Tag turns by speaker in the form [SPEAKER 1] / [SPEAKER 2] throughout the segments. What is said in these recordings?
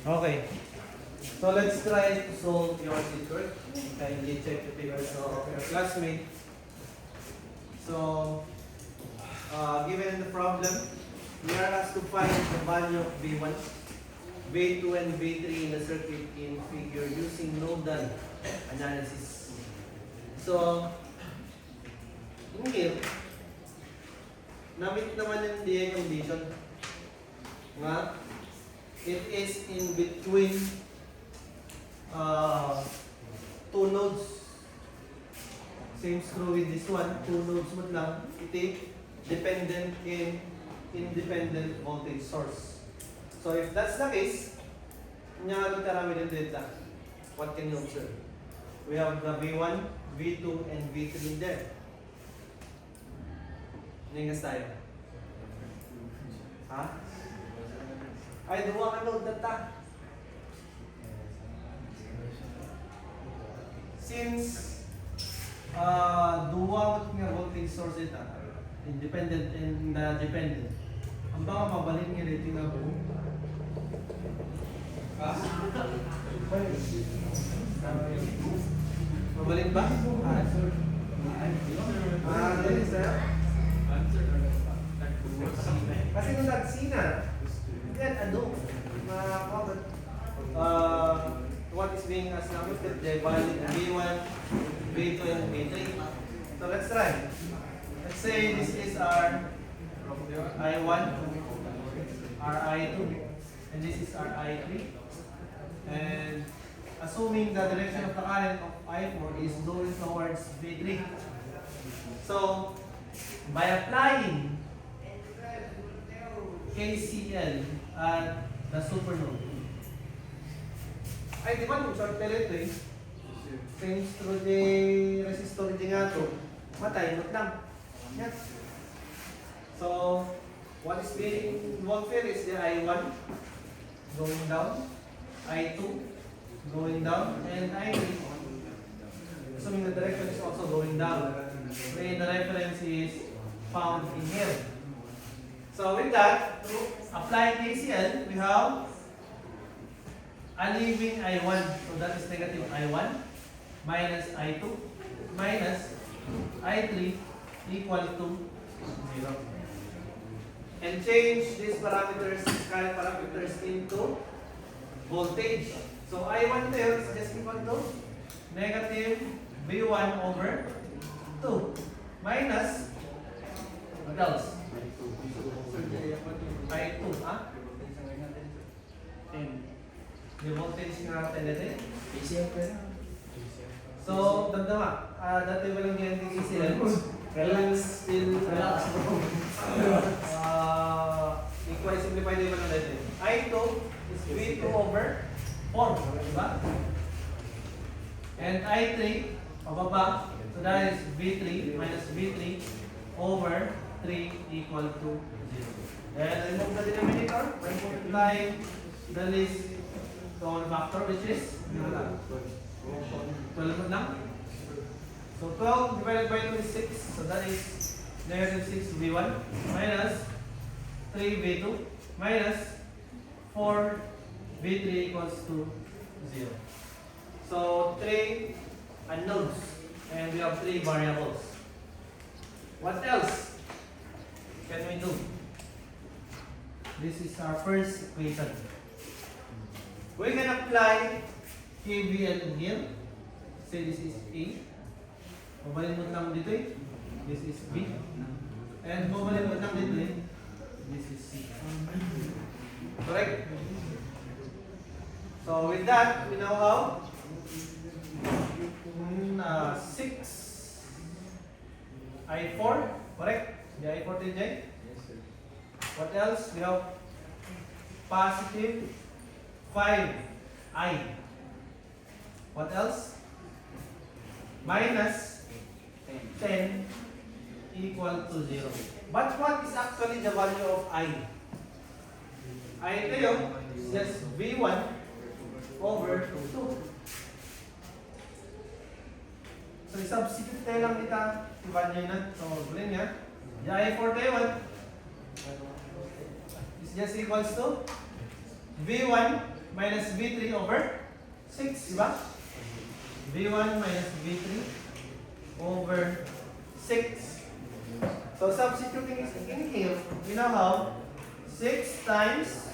[SPEAKER 1] Okay. So let's try to solve your secret. Kindly check the figures of your classmate. So, given the problem, we are asked to find the value of V1, V2, and V3 in the circuit in figure using nodal analysis. So, in here, namit naman yung DA condition nga it is in between two nodes. Same screw with this one, two nodes mo lang, it dependent in independent voltage source. So if that's the case, nangyari karami ng data. What can you observe? We have the V1, V2, and V3 in there. Ningas tayo. Ha? Ay, duwa ka node data. Since duwa nga voltage source ito, independent and dependent, ang baka mabalik nga rating na po. Mabalik ba? Dali sa'yo? Kasi kung nagsina, then ano, what is being asked now is that the value V1, V2, and V3. So let's try. Let's say this is our I1, our I2, and this is our I3. And assuming the direction of the current of I4 is going towards V3. So by applying KCL at the supernode, ay di ba nung short pellet eh, since through the resistor di nga to, matay, not lang. Yan. So, what is being involved here is the I1 going down, I2 going down, and I3, assuming the direction is also going down, where the reference is found in here. So with that, applying KCL, we have a leaving I1, so that is negative I1 minus I2 minus I3 equal to 0. And change these parameters, current parameters into voltage. So I1 there is just equal to negative V1 over 2 minus what else? I2, ha? Yung voltage nga natin natin. So, damdama. Dati walang ganyan KCL. Relax, still relax. Equal, simplify din naman natin. I2 is V2 over 4. Diba? And I3, pababa. So that is V3 minus V3 over 3 equal to 0. And remove the denominator by multiplying the list to one factor, which is 12 lang. So 12 divided by 2 is 6. So that is negative 6 V1 minus 3 V2 minus 4 V3 equals to 0. So 3 unknowns, and we have 3 variables. What else can we do? This is our first equation. We can apply KVL in here. Say this is A. Pabalin mo lang dito eh. This is B. And pabalin mo lang dito eh. This is C. Correct? So with that, we now have 6 I4. Correct? The I4 TJ? What else? We have positive 5I. What else? Minus 10 equal to 0. But what is actually the value of I? I ito yung just V1 over 2. So substitute tayo lang ita yung value na. So gulin niya. The I4 tayo is just equals to V1 minus V3 over 6, di ba? V1 minus V3 over 6. So substituting in here, we now have 6 times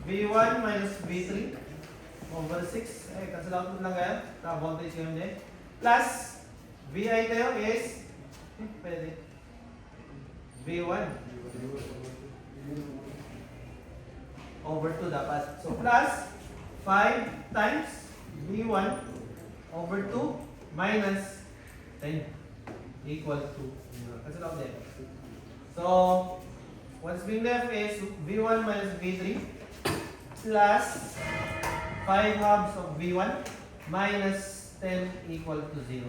[SPEAKER 1] V1 minus V3 over 6. Eh, cancel out lang kaya. Voltage yun din. Plus, VI tayo is, pwede. V1 over 2 dapat. So plus 5 times V1 over 2 minus 10 equal to 0. Cancel out din. So, what's being left is V1 minus V3 plus 5 halves of V1 minus 10 equal to 0.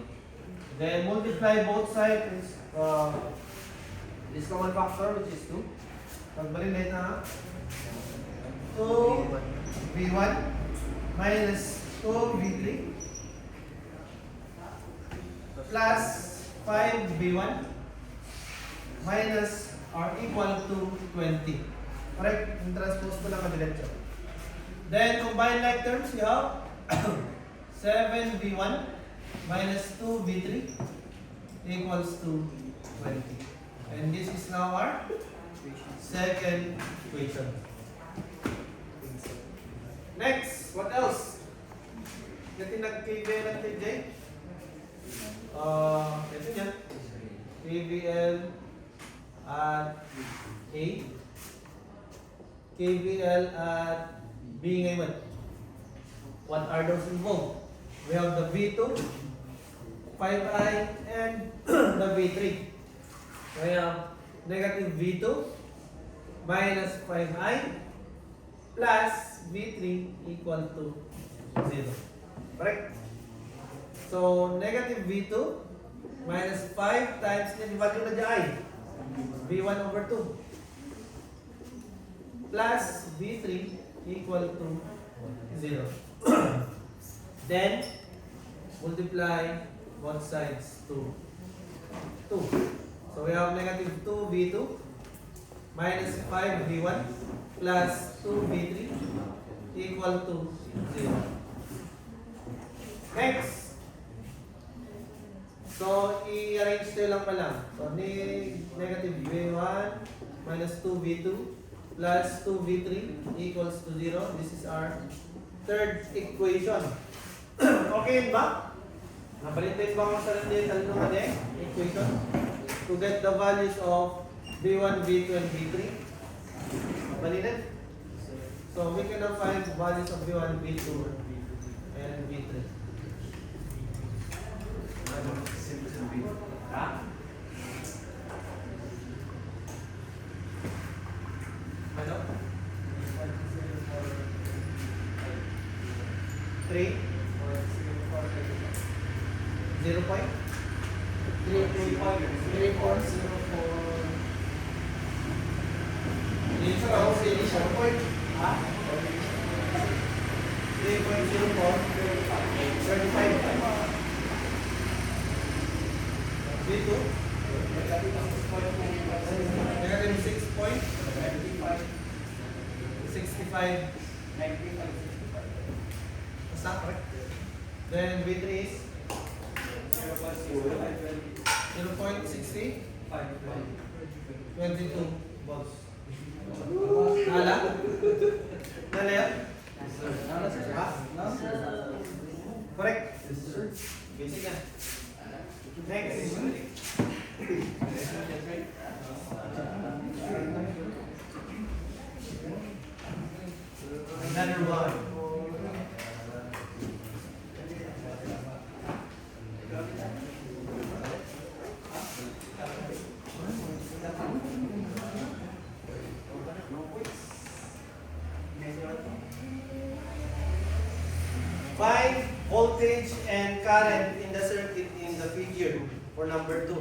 [SPEAKER 1] Then multiply both sides this common factor which is 2. Pagbalin na 2 V1 minus 2 V3 plus 5 V1 minus or equal to 20. Correct? Yung transpose ko lang kadiretso. Then combine like terms, you have 7 V1 minus 2 V3 equals to 20. And this is now our second equation. Next, what else? Natin nag-KVL at TJ. Ito niya. KVL at A. KVL at B ngayon. What are those involved? We have the V2, 5i, and the V3. We have negative V2 minus 5i plus V3 equal to 0. Correct? So, negative V2 minus 5 times yung value na dyan ay V1 over 2 plus V3 equal to 0. Then, multiply both sides to 2. So, we have negative 2 V2 minus 5 V1 plus 2 V3 equal to 0. Next. So, i-arrange tayo lang pa lang. So, negative V1 minus 2 V2 plus 2 V3 equals to 0. This is our third equation. Okay ba? Napalitin ba ako sa talungan equation? To get the values of V1, V2, and V3. Napalitin? So, we can now find the values of V1, V2, and V3. Ha? Ano? 3? 0 point? 3.04. Dito ako sa initial point. Ha? 3.04. 35. Dito? Negative 6 point? 65. Basta, correct? Then V3 is? 0.60? 22 volts. Nala? Nala yan? Ha? Correct? Basic yan. Next. Another one. Find voltage and current in the circuit in the figure for number 2.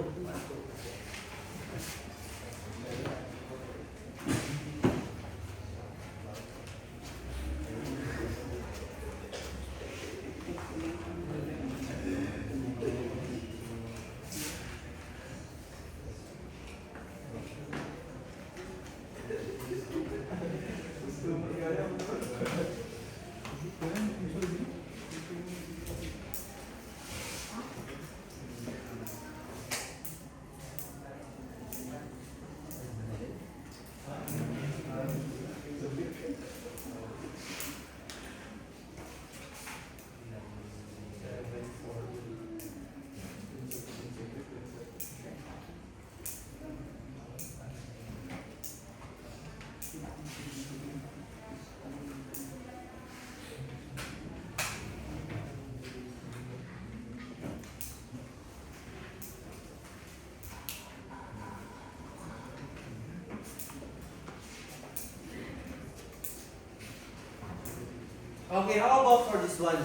[SPEAKER 1] Okay, how about for this one?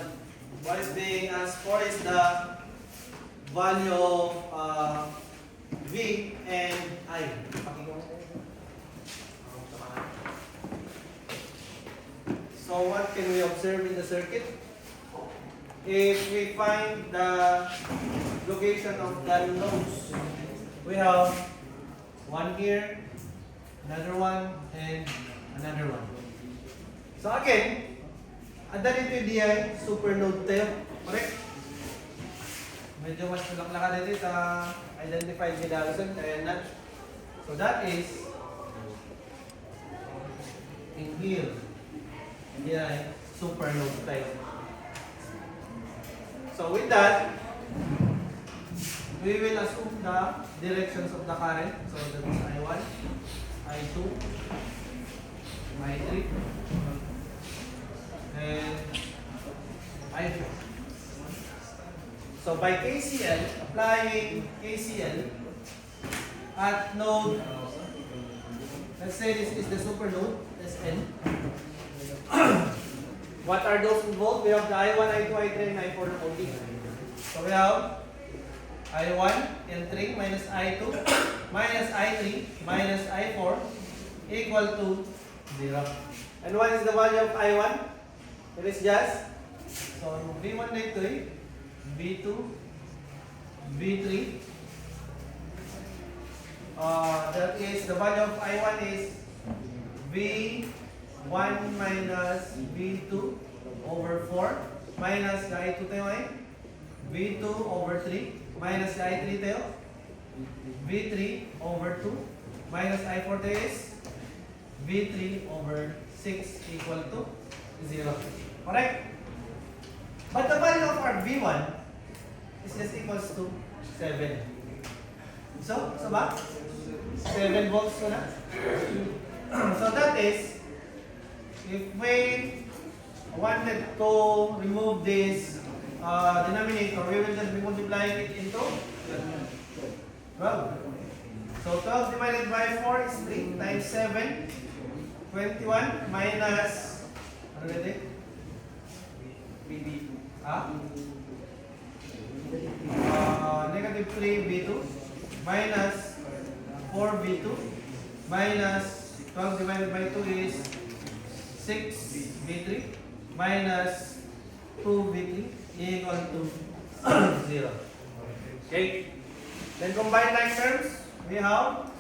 [SPEAKER 1] What is being asked for is the value of V and I. So what can we observe in the circuit? If we find the location of the nodes, we have one here, another one, and another one. So again, ada dito yung super node tayo. Correct? Medyo mas malak-laka dito sa identified Vidalison. Kaya na. So that is in here. Hindi ay super node tayo. So with that, we will assume the directions of the current. So that is I1, I2, I3, and I4. So by KCL, applying KCL at node, let's say this is the super node, Sn. What are those involved? We have the I1, I2, I3, and I4 only. So we have I1 entering minus I2 minus I3 minus I4 equal to 0. And what is the value of I1? It is just, so V1 dito V2, V3. That is, the value of I1 is V1 minus V2 over 4 minus the I2 tayo ay V2 over 3 minus the I3 tayo V3 over 2 minus I4 tayo is V3 over 6 equal to 0. Correct? But the value of our V1 is just equals to 7. So ba? 7 volts ko na. So that is, if we wanted to remove this denominator, we will just be multiplying it into 12. So 12 divided by 4 is 3 times 7, 21 minus, ano ganda it? Negative 3 V2 minus 4 V2 minus 12 divided by 2 is 6 V3 minus 2 V3 equal to 0. Okay. Then combine like terms, we have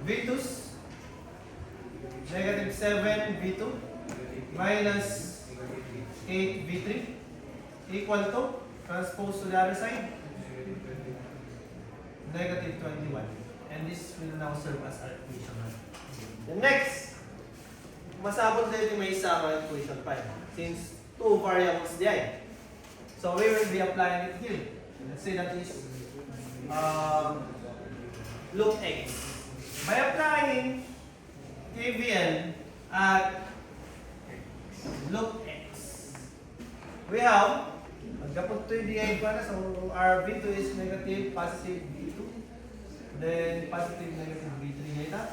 [SPEAKER 1] V2's negative 7 V2 minus 8 V3 equal to, transpose to the other side, negative 21. And this will now serve as our equation 1. The next, masabot dito may isama equation 5 since two variables diyan. So we will be applying it here. Let's say that is loop X. By applying KVL at loop X, we have, magkapot to yung DI pa na, so our V2 is negative, positive V2, then positive, negative V3 ngayon.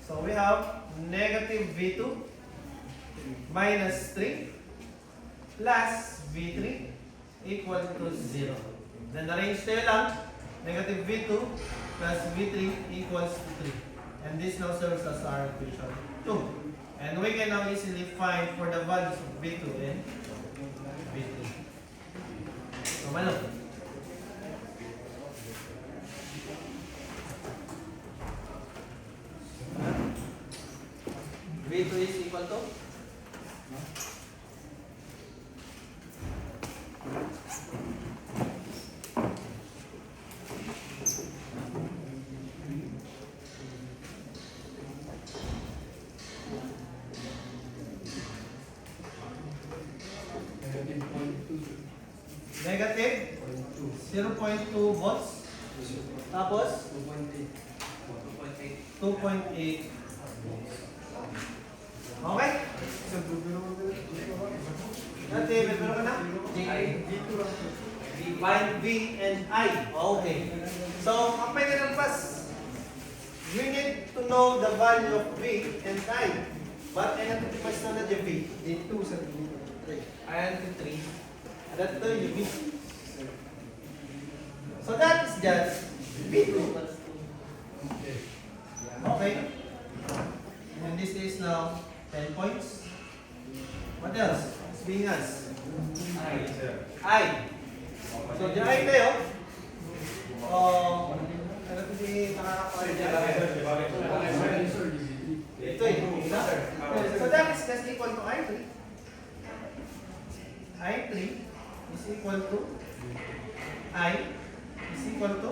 [SPEAKER 1] So we have negative V2 minus 3 plus V3 equal to 0. Then arrange tayo lang, negative V2 plus V3 equals to 3. And this now serves as our equation 2. And we can now easily find for the values of V2 and V3. So, malo. V2 is equal to? Negative 0.2 volts. Tapos 2.8 volts. Okay? Dati, pero ka na? Find V and I. Okay. So, ang pinagpas, we need to know the value of V and I. But kaya natin mas na na dyan, V.
[SPEAKER 2] A2 sa B3.
[SPEAKER 1] And 3. That to yung V. So that is just V2. Okay. And this is now 10 points. What else? It's being us. I. So dyan ay tayo. Ano ito di nakakapalit dyan? Ito eh. So that is just equal to I3. I3 is equal to I is equal to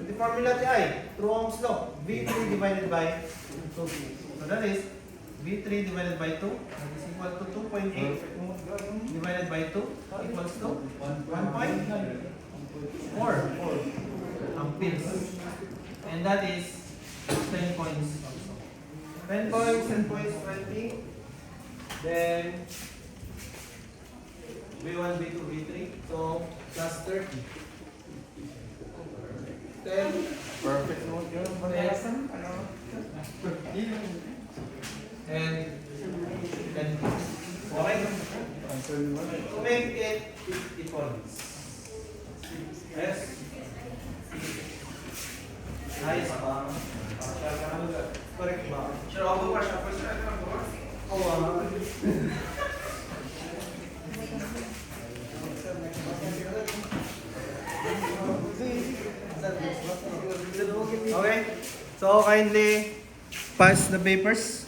[SPEAKER 1] the formula ti I through Ohm's law. V3 divided by 2. So that is V3 divided by 2 that is equal to 2.8 divided by 2 equals to 1.4 amperes. And that is 10 points also. 10 points, 10 points, 20. Then V1, V2, V3. So plus 30. 10.
[SPEAKER 2] Perfect mo yun. Malayasan.
[SPEAKER 1] And 10. Okay? To make it 50 points. Yes? Ayos ba? Correct ba?
[SPEAKER 2] Sure, ako ba siya? First time lang ba?
[SPEAKER 1] Oo. Okay? So kindly pass the papers.